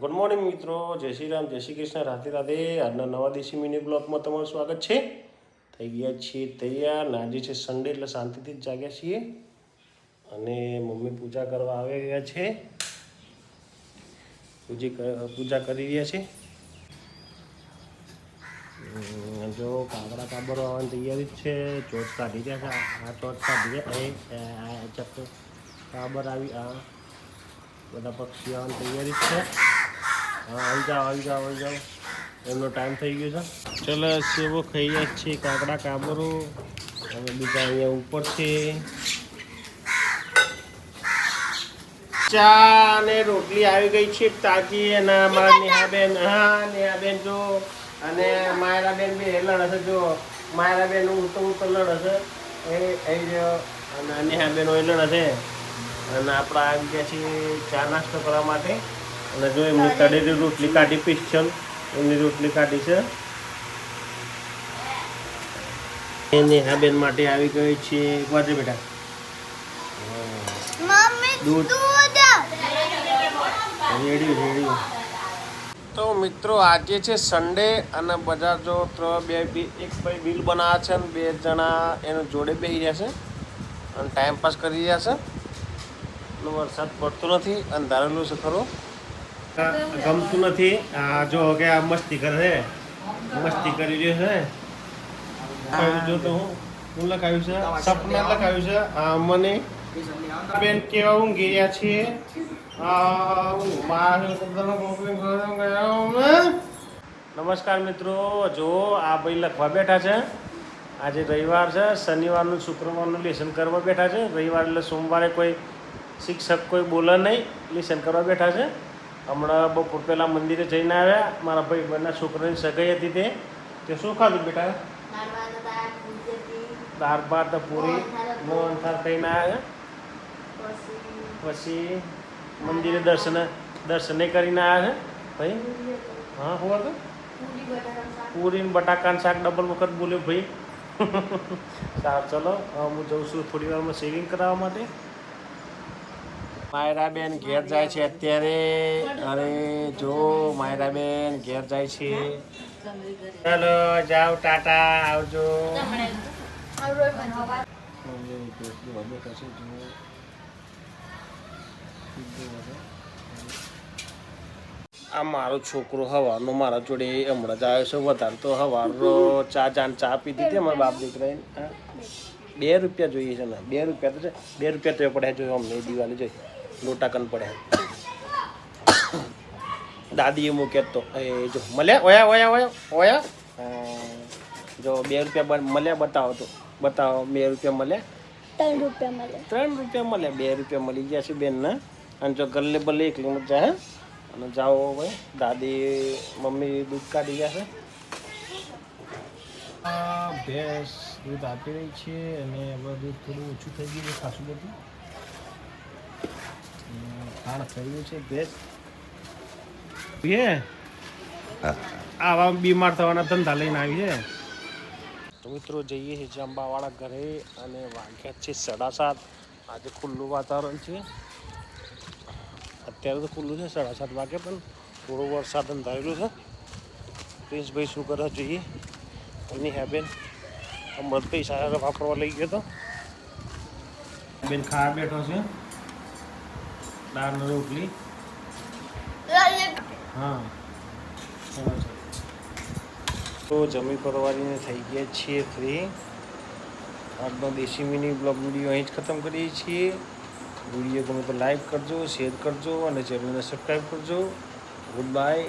Good morning મિત્રો, જય શ્રી રામ, જય શ્રી કૃષ્ણ, રાધે રાધે. આજના નવા દેશી મિની બ્લોગમાં તમારું સ્વાગત છે. થઈ ગયા છીએ તૈયાર. આજે છે સન્ડે એટલે શાંતિથી જ જાગ્યા છીએ અને મમ્મી પૂજા કરવા આવી ગયા છે. પૂજા કરી રહ્યા છે. જો કાબરા કાબરો આવવાની તૈયારી જ છે. ચોચ કાઢી રહ્યા છે. આ ચોચ કાઢી રહ્યા ચક્કર કાબર આવી. આ બધા પક્ષીઓ આવવાની તૈયારી જ છે. હા, આવી જાઓ. એમનો ટાઈમ થઈ ગયો છે. ચલો સેવો ખાઈ રહ્યા છીએ, કાકડા કાબરો અને બીજા અહીંયા ઉપર છે. ચા અને રોટલી આવી ગઈ છે તાજી. અને અમારા નેહાબેન, હા નેહાબેન જો, અને માયરાબેન બી લડે છે. જો માયરાબેન ઉતો લડે છે એ રહ્યો, અને નેહાબેન હોય લડે છે. અને આપણે આવી ગયા છીએ ચા નાસ્તો કરવા માટે. અને જો એમની તળેલી રોટલી કાઢી સ્પેશિયલ એમની રોટલી કાઢી છે. નેહાબેન માટે આવી ગઈ છે. એક વાર બેટા દૂધ રેડી. તો મિત્રો આજે છે સન્ડે અને બજાર જો એક ભાઈ બિલ બનાવે છે અને બે જણા એનું જોડે બેસી રહ્યા છે અને ટાઈમ પાસ કરી રહ્યા છે. વરસાદ પડતો નથી, અંધારેલું છે ખરું, ગમતું નથી. આ જો કે આ મસ્તી કરે છે, મસ્તી કરી રહ્યો છે. જો તો હું લખાવ્યું છે, સપના લખાવ્યું છે. મને બેન કેવા ઊંઘી રહ્યા છીએ. નમસ્કાર મિત્રો, જો આ ભાઈ લખવા બેઠા છે. આજે રવિવાર છે, શનિવારનું શુક્રવારનું લેસન કરવા બેઠા છે. રવિવાર એટલે સોમવારે કોઈ શિક્ષક કોઈ બોલે નહીં, લેસન કરવા બેઠા છે. હમણાં બપોર પહેલાં મંદિરે જઈને આવ્યા. મારા ભાઈ બંને છોકરાની સગાઈ હતી તે શું ખાધું બેટા? દાળ ભાત પૂરી મોહનથાળ ખાઈને આવ્યા. પછી મંદિરે દર્શને કરીને આવ્યા છે ભાઈ. હા શું હતું? પૂરી બટાકાનું શાક ડબલ વખત બોલ્યો ભાઈ. સારું ચલો, હું જઉં છું થોડી વારમાં શેવિંગ કરાવવા માટે. માયરાબેન ઘેર જાય છે અત્યારે. અરે જો માયરાબેન ઘેર જાય છે. ચલો જાઓ, ટાટા, આવજો. આ મારો છોકરો હવાનો મારા જોડે હમણાં જ આવ્યો છે. વધારે તો હવારનો ચા પીધી હતી અમારા બાપ દીકરાએ. 2 રૂપિયા જોઈએ છે ને, 2 રૂપિયા તો છે. 2 રૂપિયા તો પડ્યા જોઈએ અમને દિવાળી જોઈ. લોટાકન પડ્યા દાદીએ મૂક્યા તો એ જો મળ્યા. ઓયા જો 2 રૂપિયા મળ્યા. બતાવો તો બતાવો. 2 રૂપિયા મળ્યા. 3 રૂપિયા મળ્યા. 2 રૂપિયા મળી ગયા છે બેનને. અને જો ગલ્લે બલ્લે એકલી મત જાય. અને જાઓ ભાઈ, દાદી મમ્મી દૂધ કાઢી ગયા છે. ભેંસ દૂધ આપી રહી છે અને હવે દૂધ થોડું ઓછું થઈ ગયું છે, ખાસું બધું ખાણ થયું છે. ભેંસ આવા બીમાર થવાના ધંધા લઈને આવી છે. તો મિત્રો જઈએ છીએ જંબાવાળા ઘરે અને વાગ્યા છે 7:30. આજે ખુલ્લું વાતાવરણ છે. અત્યારે તો ખુલ્લું છે 7:30 વાગે, પણ થોડો વરસાદ અંધારેલું છે. પ્રિન્સભાઈ શું કરે જોઈએ. એની હે બેન હમણાં પૈસા વાપરવા લઈ ગયો તો બેન ખાવા બેઠો છે. દાળ રોટલી. હા તો જમી પરવારીને થઈ ગયા છીએ ફ્રી. આજનો દેશી મિની બ્લોગ વિડીયો અહીં જ ખતમ કરીએ છીએ. વિડીયો ગમે તો લાઈક કરજો, શેર કરજો અને ચેનલને સબસ્ક્રાઈબ કરજો. Good bye.